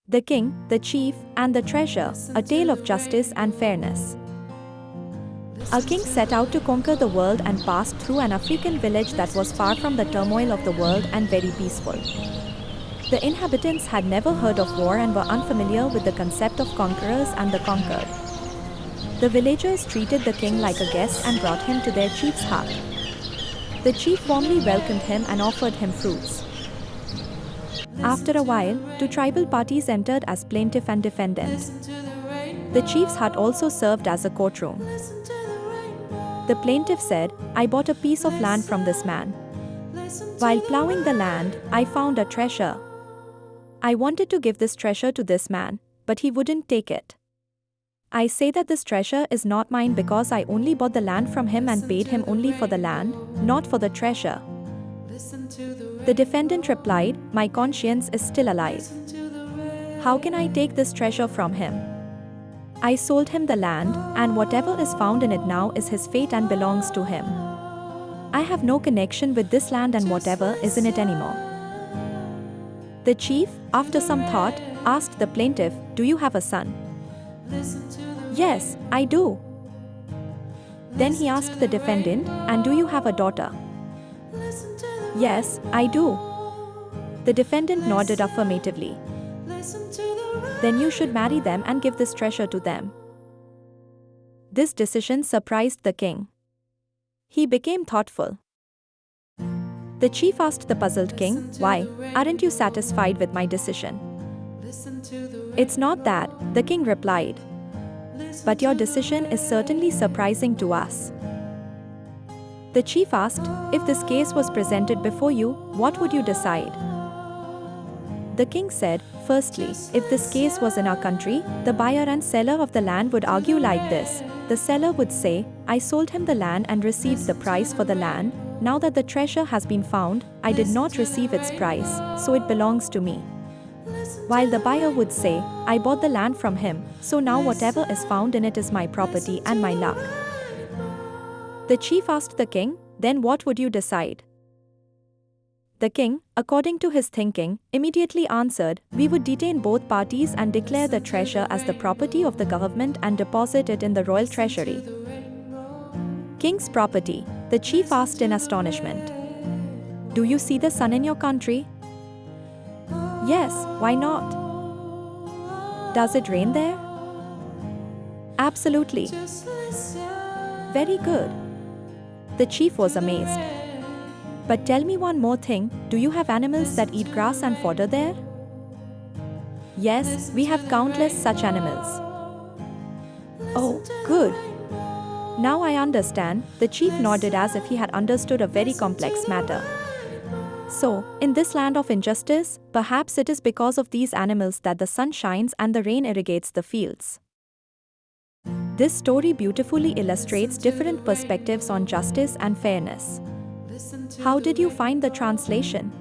The King, the Chief, and the Treasure, a tale of justice and fairness. A king set out to conquer the world and passed through an African village that was far from the turmoil of the world and very peaceful. The inhabitants had never heard of war and were unfamiliar with the concept of conquerors and the conquered. The villagers treated the king like a guest and brought him to their chief's hut. The chief warmly welcomed him and offered him fruits. After a while, two tribal parties entered as plaintiff and defendant. The chief's hut also served as a courtroom. The plaintiff said, "I bought a piece of land from this man. While plowing the land, I found a treasure. I wanted to give this treasure to this man, but he wouldn't take it. I say that this treasure is not mine because I only bought the land from him and paid him only for the land, not for the treasure." The defendant replied, "My conscience is still alive. How can I take this treasure from him? I sold him the land, and whatever is found in it now is his fate and belongs to him. I have no connection with this land and whatever is in it anymore." The chief, after some thought, asked the plaintiff, "Do you have a son?" "Yes, I do." Then he asked the defendant, "And do you have a daughter?" "Yes, I do." The defendant nodded affirmatively. "Then you should marry them and give this treasure to them." This decision surprised the king. He became thoughtful. The chief asked the puzzled king, "Why, aren't you satisfied with my decision?" "It's not that," the king replied. "But your decision is certainly surprising to us." The chief asked, "If this case was presented before you, what would you decide?" The king said, "Firstly, if this case was in our country, the buyer and seller of the land would argue like this. The seller would say, 'I sold him the land and received the price for the land. Now that the treasure has been found, I did not receive its price, so it belongs to me.' While the buyer would say, 'I bought the land from him, so now whatever is found in it is my property and my luck.'" The chief asked the king, "Then what would you decide?" The king, according to his thinking, immediately answered, "We would detain both parties and declare the treasure as the property of the government and deposit it in the royal treasury." "King's property?" the chief asked in astonishment. "Do you see the sun in your country?" "Yes, why not?" "Does it rain there?" "Absolutely." "Very good." The chief was amazed. "But tell me one more thing, do you have animals that eat grass and fodder there?" "Yes, we have countless such animals." "Oh, good. Now I understand," the chief nodded as if he had understood a very complex matter. "So, in this land of injustice, perhaps it is because of these animals that the sun shines and the rain irrigates the fields." This story beautifully illustrates different perspectives on justice and fairness. How did you find the translation?